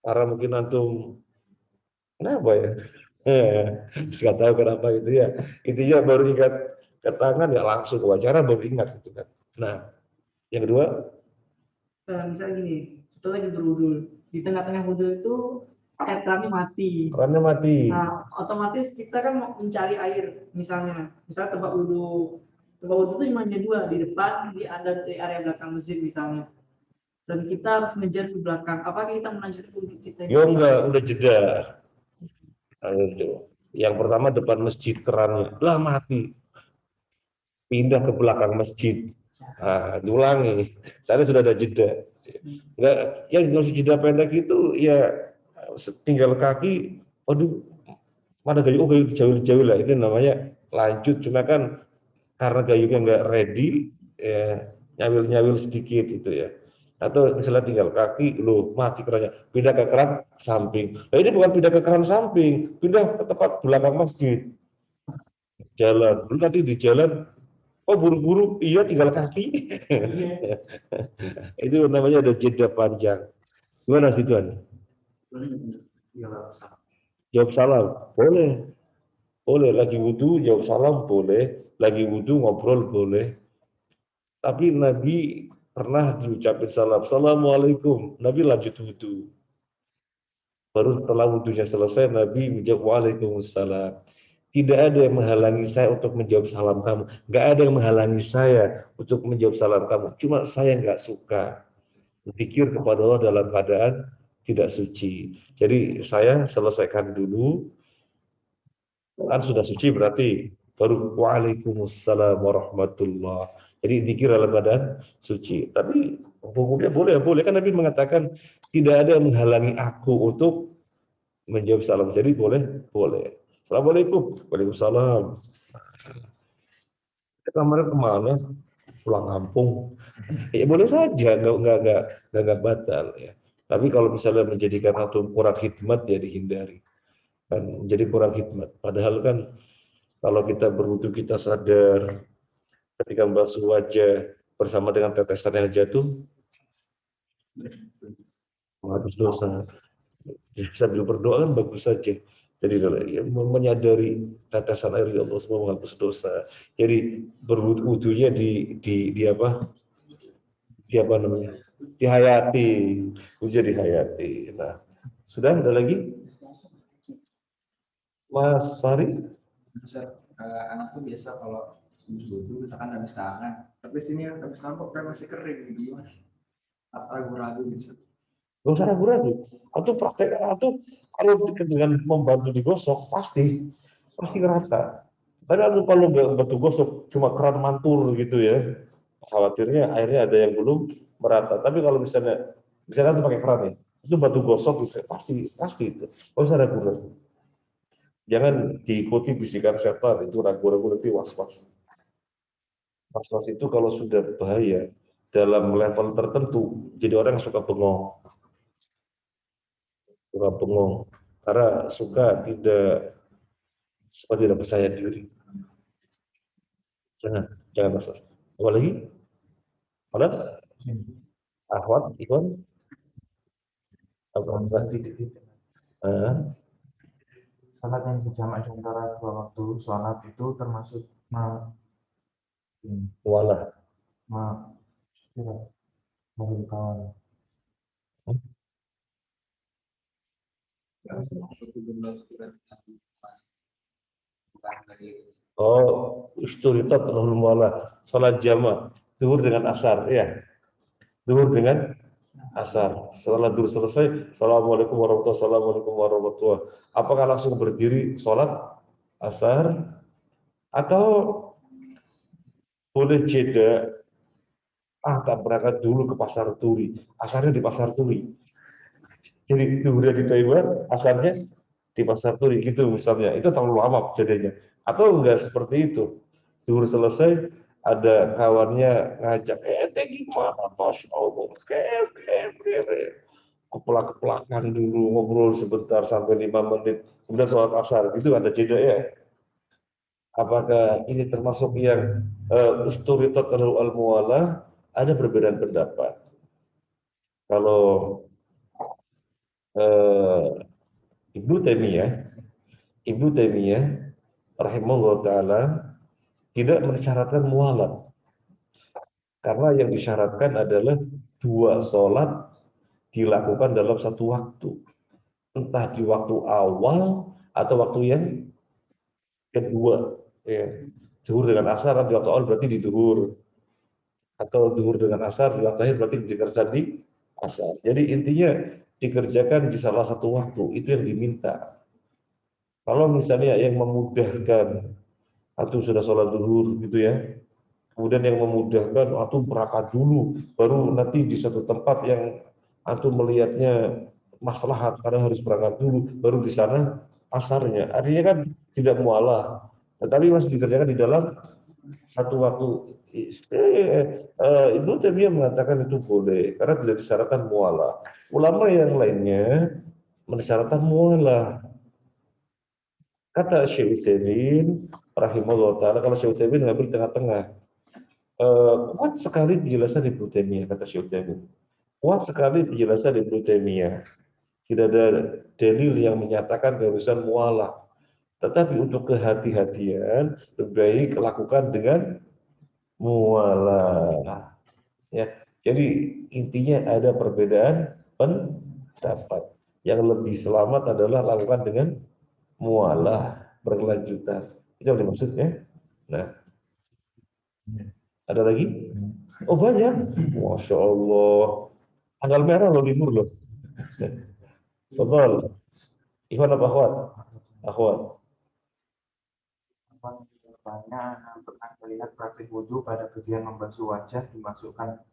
karena mungkin antum kenapa ya? Nggak tahu kenapa itu ya. Intinya baru ingat ke tangan ya langsung ke wajah, karena baru ingat gitu kan. Nah, yang kedua, misalnya gini, setelah lagi berwudhu, di tengah-tengah wudhu itu air kerannya mati. kerannya mati. Nah, otomatis kita kan mau mencari air, misalnya tempat wudhu itu cuma ada 2, di depan, di area belakang masjid misalnya. Dan kita harus ngejar ke belakang. Apakah kita melanjutkan wudhu kita? Yo enggak, udah jeda. Yang pertama depan masjid kerannya, lah mati. Pindah ke belakang masjid. Nah, diulangi. Saya sudah ada jeda. Nggak, yang masih jeda pendek itu ya tinggal kaki, aduh mana gayu, oh gayu dijauh-jauh lah, ini namanya lanjut, cuma kan karena gayunya nggak ready, ya, nyawil-nyawil sedikit itu ya. Atau misalnya tinggal kaki, loh mati kerannya, pindah ke keran samping. Nah ini bukan pindah ke keran samping, pindah ke tempat belakang masjid. Jalan, dulu nanti di jalan, oh buru-buru, iya tinggal kaki. Itu namanya ada jeda panjang. Gimana sih Tuan? Jawab salam, boleh. Boleh, lagi wudhu jawab salam boleh, lagi wudhu ngobrol boleh. Tapi Nabi pernah diucapin salam, Assalamualaikum. Nabi lanjut wudhu. Baru setelah wudhunya selesai, Nabi menjawab Waalaikumsalam. Tidak ada yang menghalangi saya untuk menjawab salam kamu. Nggak ada yang menghalangi saya untuk menjawab salam kamu. Cuma saya nggak suka berpikir kepada Allah dalam keadaan tidak suci. Jadi saya selesaikan dulu, kan sudah suci berarti baru Waalaikumsalam warahmatullah. Jadi dikir dalam keadaan suci. Tapi hukumnya boleh, boleh kan Nabi mengatakan tidak ada yang menghalangi aku untuk menjawab salam. Jadi boleh, boleh. Assalamualaikum, waalaikumsalam. Kemarin kemana? Pulang kampung. Ya boleh saja, nggak batal ya. Tapi kalau misalnya menjadikan atau kurang hikmat ya dihindari. Kan menjadi kurang hikmat. Padahal kan kalau kita berwudu kita sadar ketika membasuh wajah bersama dengan tetesan yang jatuh, menghapus dosa. Sambil berdoa kan bagus saja. Jadi ya, menyadari tetesan air ya Allah semua menghapus dosa. Jadi berwudunya di apa? Di apa namanya? Dihayati, wujud dihayati. Nah, sudah ada lagi, Mas Fari? Bisa anak tuh biasa kalau dulu misalkan habis tangan, tapi sini habis tangan kok kayak masih kering gitu mas, ragu-ragu gitu. Gak usah ragu-ragu. Atau praktek, atau kalau dengan membantu digosok pasti rata. Tapi kalau nggak bantu gosok cuma keran mantul gitu ya, khawatirnya airnya ada yang belum merata. Tapi kalau misalnya itu pakai keran ya, itu batu gosok gitu, pasti itu. Gak usah ragu-ragu. Jangan diikuti bisikan setan, itu ragu-ragu nanti was-was. Was-was itu kalau sudah bahaya dalam level tertentu, jadi orang yang suka bengong. Karena suka tidak percaya diri. Jangan was-was. Apa lagi? Panas? Ahwat, Ikhwan? Apa nanti? Salat yang berjamaah di antara dua waktu salat itu termasuk Walah. kawan. Oh, isturitat walah. Salat jamaah. Zuhur dengan asar, ya. Zuhur dengan asar. Setelah zuhur selesai, Assalamualaikum warahmatullahi wabarakatuh. Assalamualaikum warahmatullahi wabarakatuh. Apakah langsung berdiri sholat asar atau boleh jeda? Tak berangkat dulu ke pasar turi. Asarnya di pasar turi. Jadi zuhurnya di Taiwan, asarnya di pasar turi gitu misalnya. Itu terlalu lama jadinya. Atau enggak seperti itu. Zuhur selesai, ada kawannya ngajak, gimana, Masya Allah, keplak-keplakan dulu, ngobrol sebentar sampai 5 menit, kemudian sholat asar, itu ada jeda ya. Apakah ini termasuk yang usturitat al-muwalah? Ada perbedaan pendapat. Kalau Ibnu Taimiyah rahimahullah taala tidak mensyaratkan mualat. Karena yang disyaratkan adalah 2 sholat dilakukan dalam satu waktu. Entah di waktu awal atau waktu yang kedua. Ya. Zuhur dengan asar di waktu awal berarti di zuhur. Atau zuhur dengan asar di waktu akhir berarti dikerjakan di asar. Jadi intinya dikerjakan di salah satu waktu. Itu yang diminta. Kalau misalnya yang memudahkan atau sudah sholat zuhur gitu ya, Kemudian yang memudahkan, antum berangkat dulu, baru nanti di satu tempat yang antum melihatnya maslahat karena harus berangkat dulu, baru di sana asarnya. Artinya kan tidak mualah, tetapi masih dikerjakan di dalam satu waktu. Ibnu Taimiyah mengatakan itu boleh karena tidak disyaratkan mualah. Ulama yang lainnya mensyaratkan mualah. Kata Syekh Utsaimin rahimahullah taala, kalau Syekh Utsaimin ngambil tengah-tengah. Kuat sekali penjelasan Ibnu Taimiyah, kata Syekh Utsaimin. Kuat sekali penjelasan Ibnu Taimiyah. Tidak ada dalil yang menyatakan keharusan mualah. Tetapi untuk kehati-hatian lebih baik lakukan dengan mualah. Ya. Jadi intinya ada perbedaan pendapat. Yang lebih selamat adalah lakukan dengan mualah berkelanjutan. Itu yang dimaksudnya. Nah, ada lagi? Oh banyak. Masya Allah. Tanggal merah loh, libur loh. Betul. Ikhwan apa akhwat? Akhwat. Banyak pernah melihat praktik wudhu pada bagian membasuh wajah dimasukkan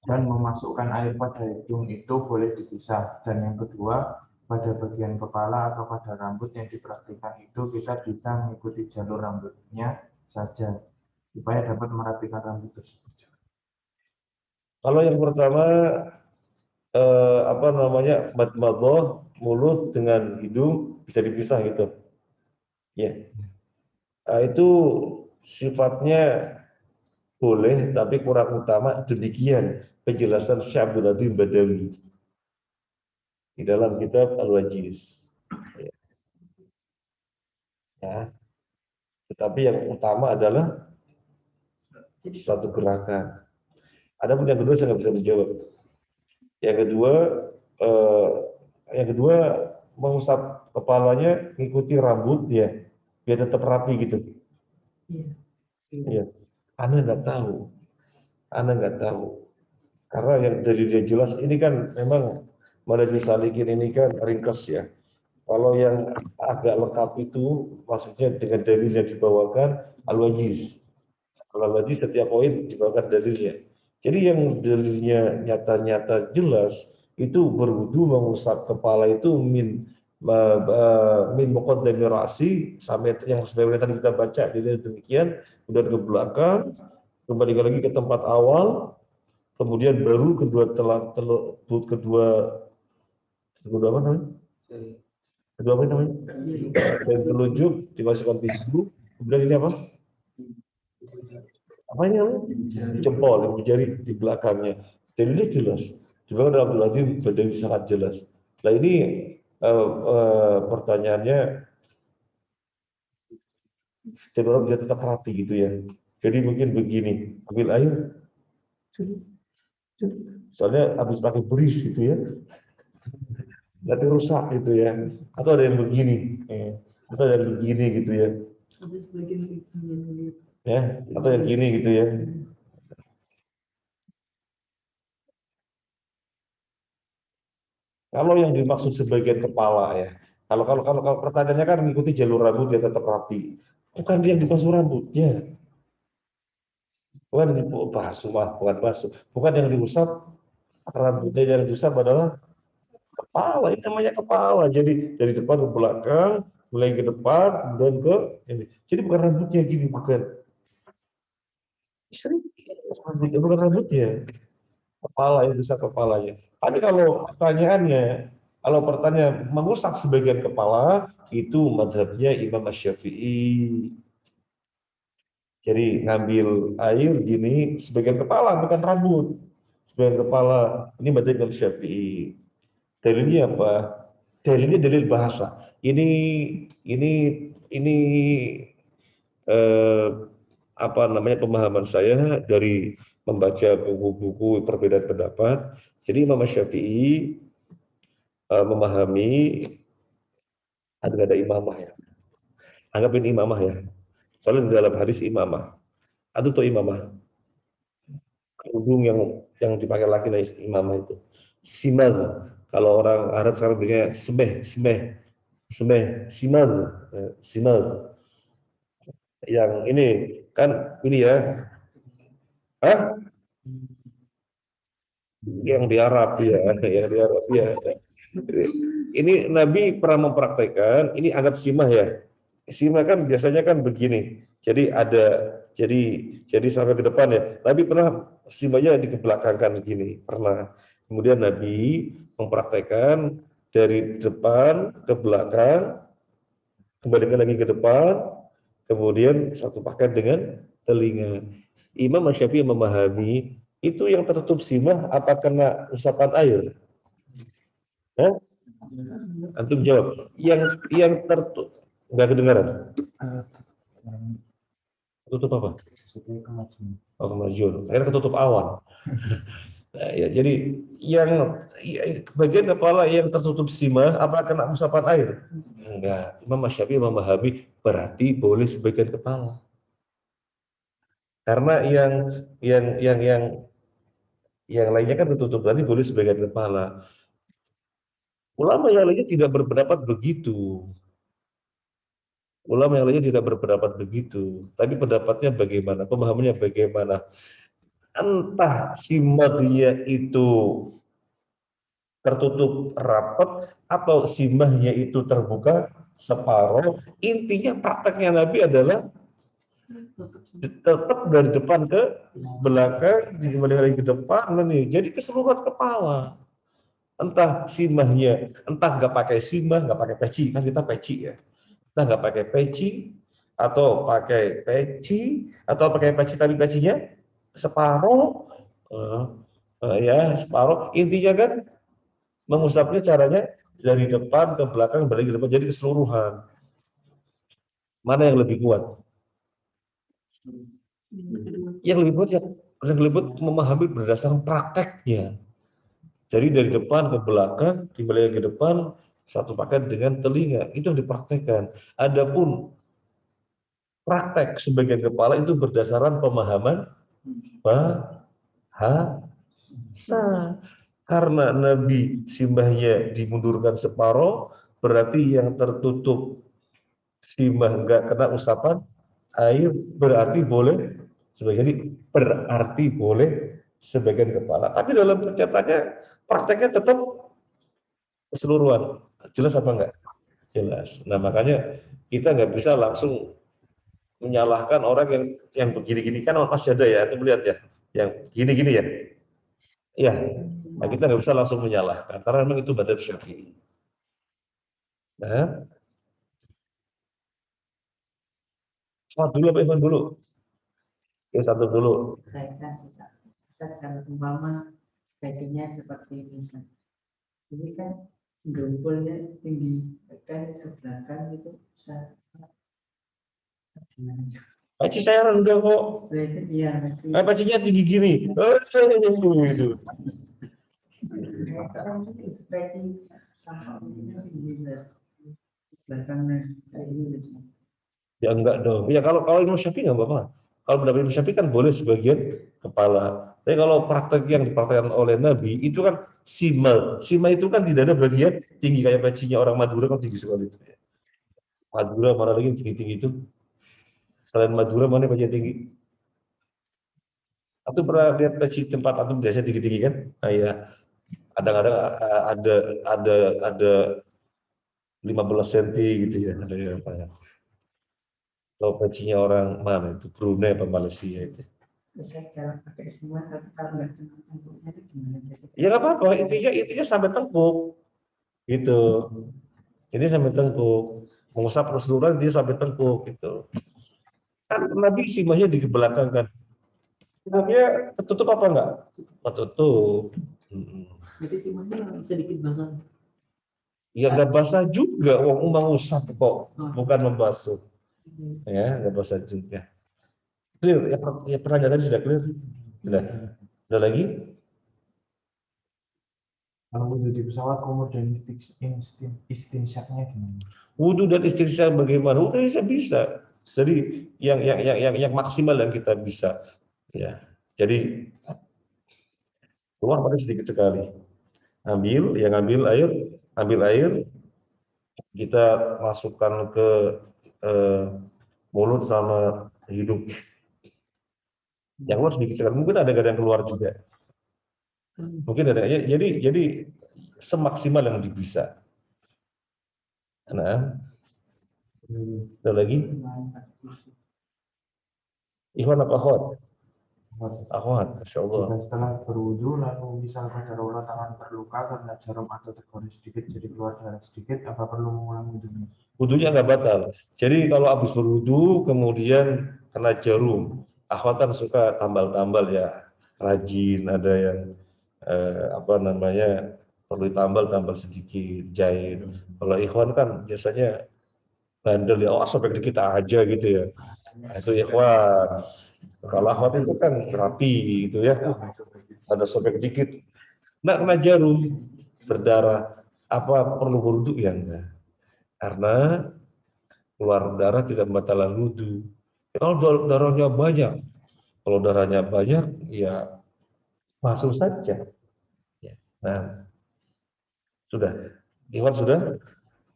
dan memasukkan air pada hidung itu boleh dipisah. Dan yang kedua, pada bagian kepala atau pada rambut yang dipraktikkan itu kita bisa mengikuti jalur rambutnya saja supaya dapat merapikan rambut tersebut. Kalau yang pertama apa namanya, madmadah mulut dengan hidung bisa dipisah gitu. Ya. Itu sifatnya boleh, tapi kurang utama. Demikian penjelasan Syekh Abdul Latif Badawi di dalam kitab Al-Wajiz. Ya. Tetapi yang utama adalah satu gerakan. Adapun yang kedua saya nggak bisa menjawab. Yang kedua, eh, mengusap kepalanya, ngikuti rambut ya, biar tetap rapi gitu. Iya. Anda nggak tahu. Anda nggak tahu. Karena yang dari dia jelas ini kan memang Majelis Salikin ini kan ringkas ya. Kalau yang agak lengkap itu maksudnya dengan dalil yang dibawakan Al-Wajiz. Al-Wajiz setiap poin dibawakan dalilnya. Jadi yang dalilnya nyata-nyata jelas itu berwudu mengusap kepala itu min muqaddami ra'si sampai yang sebenarnya tadi kita baca jadi demikian, kemudian ke belakang, kembali lagi ke tempat awal, kemudian baru kedua apa namanya? Kedua apa namanya? Dan telunjuk dimasukkan tisu, kemudian ini apa? Apa ini namanya? Jempol, yang jari di belakangnya. Jadi ini jelas. Juga dalam Al-Wajiz Badawi sangat jelas. Nah ini pertanyaannya, setiap orang bisa tetap rapi gitu ya. Jadi mungkin begini, ambil air, soalnya habis pakai beris gitu ya, nanti rusak gitu ya. Atau ada yang begini, atau ada yang begini gitu ya. Habis bagian Ya, atau yang gini gitu ya. Kalau yang dimaksud sebagian kepala ya, kalau pertanyaannya kan mengikuti jalur rambut dia tetap rapi, bukan dia yang dibasuh rambutnya, bukan dibasuh, bukan yang diusap rambutnya, yang diusap adalah kepala. Ini namanya kepala. Jadi dari depan ke belakang, mulai ke depan, kemudian ke ini. Jadi bukan rambutnya gini, bukan. Rambutnya bukan rambutnya, kepala yang bisa kepalanya. Tapi kalau pertanyaannya, kalau pertanyaan mengusap sebagian kepala, itu madhabnya Imam Asy-Syafi'i. Jadi ngambil air gini, sebagian kepala bukan rambut, sebagian kepala. Ini madhab Imam Syafi'i. Dalilnya apa? Dalilnya dalil bahasa. Ini eh, apa namanya, pemahaman saya dari membaca buku-buku perbedaan pendapat. Jadi Imam Syafi'i memahami ada imamah ya. Anggap ini imamah ya. Soalnya di dalam hadis imamah. Atau tuh imamah. Kerudung yang dipakai laki dari imamah itu. Simal. Kalau orang Arab sekarang bilangnya semeh, simal. Simal. Yang ini kan ini ya. Hah? Yang di Arab ya, yang di Arab ya. Ini Nabi pernah mempraktekkan, ini anggap simah ya. Simah kan biasanya kan begini. Jadi jadi sampai ke depan ya. Nabi pernah simahnya dikebelakangkan begini, pernah. Kemudian Nabi mempraktekkan dari depan ke belakang, kembalikan lagi ke depan, kemudian satu paket dengan telinga. Imam Syafi'i memahami itu yang tertutup simah apa kena usapan air? Hah? Antum jawab. Yang tertutup nggak kedengaran. Tutup apa? Oh, kemajuan. Akhirnya ketutup awan. Nah, ya, jadi bagian kepala yang tertutup simah apa kena usapan air? Enggak. Imam Syafi'i memahami berarti boleh sebagian kepala. Karena yang lainnya kan tertutup, berarti boleh sebagian kepala. Ulama yang lainnya tidak berpendapat begitu. Ulama yang lainnya tidak berpendapat begitu. Tapi pendapatnya bagaimana? Pemahamannya bagaimana? Entah simahnya itu tertutup rapat atau simahnya itu terbuka separuh. Intinya prakteknya Nabi adalah tetap dari depan ke belakang, kembali lagi ke depan, nih. Jadi keseluruhan kepala. Entah simahnya, entah nggak pakai simah, nggak pakai peci, kan kita peci ya. Entah nggak pakai peci, atau pakai peci, atau pakai peci tapi pecinya separuh, ya separuh. Intinya kan mengusapnya caranya dari depan ke belakang, balik ke depan, jadi keseluruhan. Mana yang lebih kuat? Yang lebih kuat memahami berdasarkan prakteknya. Jadi dari depan ke belakang, kembali ke depan, satu paket dengan telinga, itu yang dipraktekkan. Adapun praktek sebagian kepala itu berdasarkan pemahaman bahasa. Karena Nabi simbahnya dimundurkan separuh, berarti yang tertutup simbah enggak kena usapan air, berarti boleh sebagian kepala. Tapi dalam pernyataannya prakteknya tetap keseluruhan. Jelas apa enggak? Jelas. Nah makanya kita nggak bisa langsung menyalahkan orang yang begini-gini, kan pasti ada ya, itu melihat ya, yang gini-gini ya. Iya, nah kita nggak bisa langsung menyalahkan karena memang itu madzhab Syafi'i. Nah, satu dulu apa Ivan dulu? Ya satu dulu. Saya kalau umpama pecinya seperti ini kan. Ini kan gempolnya tinggi kan ke belakang itu bisa Peci saya rendah kok. iya Pecinya tinggi gini. Itu. peci sama tinggi belakangnya ini bisa. Ya enggak dong. Ya kalau Imam Syafi'i nggak apa-apa. Kalau pendapat Imam Syafi'i kan boleh sebagian kepala. Tapi kalau praktek yang dipraktekkan oleh Nabi itu kan sima. Sima itu kan tidak ada bagian tinggi kayak pecinya orang Madura kan tinggi sekali itu. Madura mana lagi yang tinggi-tinggi itu? Selain Madura mana peci yang tinggi? Atau pernah lihat peci tempat atau biasa tinggi-tinggi kan? Nah ya, kadang-kadang ada 15 cm gitu ya. Ada yang banyak. Atau pecinya orang mana itu? Brunei atau Malaysia itu. Ya nggak apa-apa, intinya sampai tengkuk gitu. Ini sampai tengkuk, mengusap keseluruhan dia sampai tengkuk gitu. Kan Nabi simahnya di belakang kan. Simahnya tertutup apa enggak? Tertutup. Jadi simahnya sedikit basah. Ya nggak basah juga, wong mengusap kok, bukan membasuh. Ya nggak basah juga. Clear, ya pertanyaan tadi sudah clear. Sudah lagi? Kalau wudhu di pesawat kemudian istinsyaknya gimana? Wudhu dan istighfar bagaimana? Wudhu bisa. Jadi yang maksimal yang kita bisa. Ya. Jadi keluar pada sedikit sekali. Ambil air, kita masukkan ke mulut sama hidung. Yang keluar sedikit sekali, mungkin ada yang keluar juga. Mungkin ada. Jadi semaksimal yang bisa. Nah, ada lagi? Ikhwan apa akhwat? Akhwat, Masya Allah. Jika setelah berwudu lalu misalkan taruhlah tangan terluka karena jarum atau tergores sedikit jadi keluar darah sedikit, apa perlu mengulang wudunya? Wudunya nggak batal. Jadi kalau habis berwudu kemudian kena jarum, akhwat kan suka tambal-tambal ya, rajin, ada yang apa namanya perlu tambal sedikit, jahit. Kalau ikhwan kan biasanya bandel ya, oh sobek dikit aja gitu ya. Nah, itu ikhwan. Kalau akhwat itu kan rapi gitu ya, ada sobek dikit, nggak kena jarum, berdarah, apa perlu berwudu ya enggak? Karena keluar darah tidak membatalkan wudu. Kalau darahnya banyak, kalau darahnya banyak, ya masuk saja. Ya. Nah, sudah. Iwan sudah?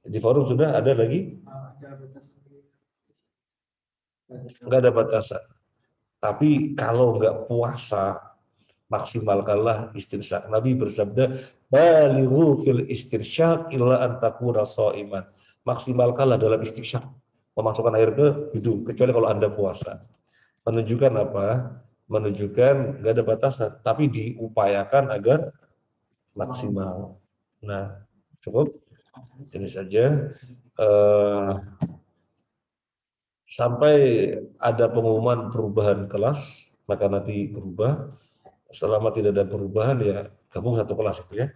Di forum sudah? Ada lagi? Nggak ada batasan. Tapi kalau nggak puasa, maksimalkanlah istinsyaq. Nabi bersabda, balighu fil istinsyaq illa an takuna shaiman. Maksimalkanlah dalam istinsyaq, memasukkan air ke hidung, kecuali kalau Anda puasa. Menunjukkan apa? Menunjukkan nggak ada batasan, tapi diupayakan agar maksimal. Nah, cukup. Ini saja. Sampai ada pengumuman perubahan kelas, maka nanti berubah. Selama tidak ada perubahan, ya gabung satu kelas itu ya.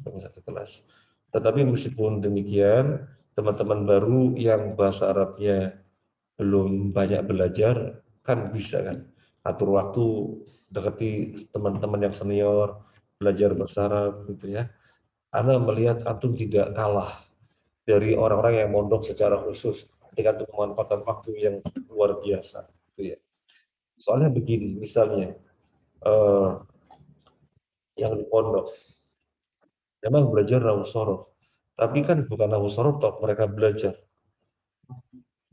Gabung satu kelas. Tetapi meskipun demikian, teman-teman baru yang bahasa Arabnya belum banyak belajar, kan bisa kan atur waktu, dekati teman-teman yang senior, belajar bahasa Arab gitu ya. Anda melihat antum tidak kalah dari orang-orang yang mondok secara khusus ketika itu memanfaatkan waktu yang luar biasa gitu ya. Soalnya begini, misalnya yang di pondok memang belajar nahu sorof, tapi kan bukan nahu sorof toh mereka belajar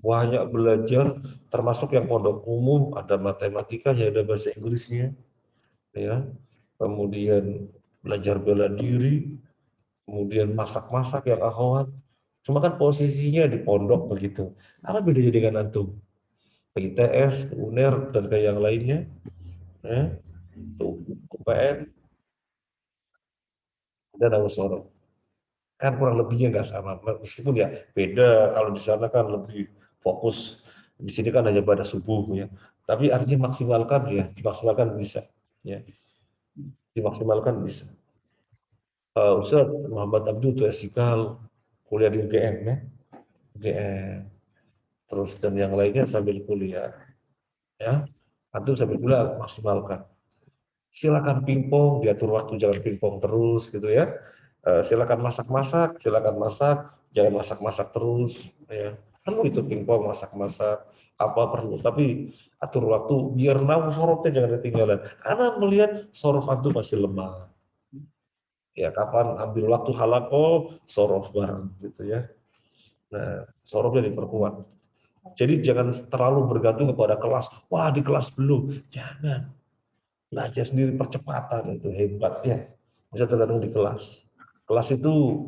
banyak, belajar termasuk yang pondok umum, ada matematikanya, ada bahasa Inggrisnya ya, kemudian belajar bela diri, kemudian masak-masak yang akhwat. Cuma kan posisinya di pondok begitu. Apa bedanya dengan antum? ITS, UNER, dan kayak yang lainnya, ya, UPN, dan Awasoro. Kan kurang lebihnya nggak sama. Meskipun ya beda, kalau di sana kan lebih fokus. Di sini kan hanya pada subuh ya. Tapi artinya maksimalkan ya, dimaksimalkan bisa. Ya, dimaksimalkan bisa. Ustaz Muhammad Abdul itu Esikal kuliah di UGM ya. UGM. Terus dan yang lainnya sambil kuliah. Ya, antum sambil kuliah maksimalkan. Silakan pingpong, diatur waktu, jangan pingpong terus gitu ya. Silakan masak-masak, silakan masak, jangan masak-masak terus ya. Perlu itu pingpong, masak-masak, apa perlu, tapi atur waktu biar nahu sorofnya jangan ketinggalan. Karena melihat sorof antum masih lemah. Ya, kapan ambil waktu halaqah, sorof bareng gitu ya. Nah, sorofnya diperkuat. Jadi jangan terlalu bergantung kepada kelas. Wah, di kelas belum. Jangan. Belajar sendiri percepatan itu hebat ya. Bisa tergantung di kelas. Kelas itu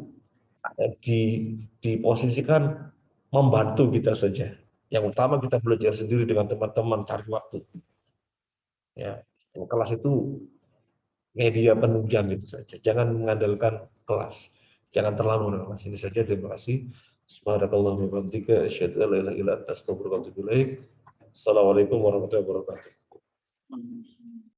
diposisikan membantu kita saja. Yang utama kita belajar sendiri dengan teman-teman, cari waktu. Ya, kelas itu media penunjang itu saja. Jangan mengandalkan kelas. Jangan terlalu dengan kelas. Ini saja. Terima kasih. Subhanakallahumma wa bihamdika asyhadu an la ilaha illa anta astaghfiruka wa atubu ilaik. Assalamualaikum warahmatullahi wabarakatuh.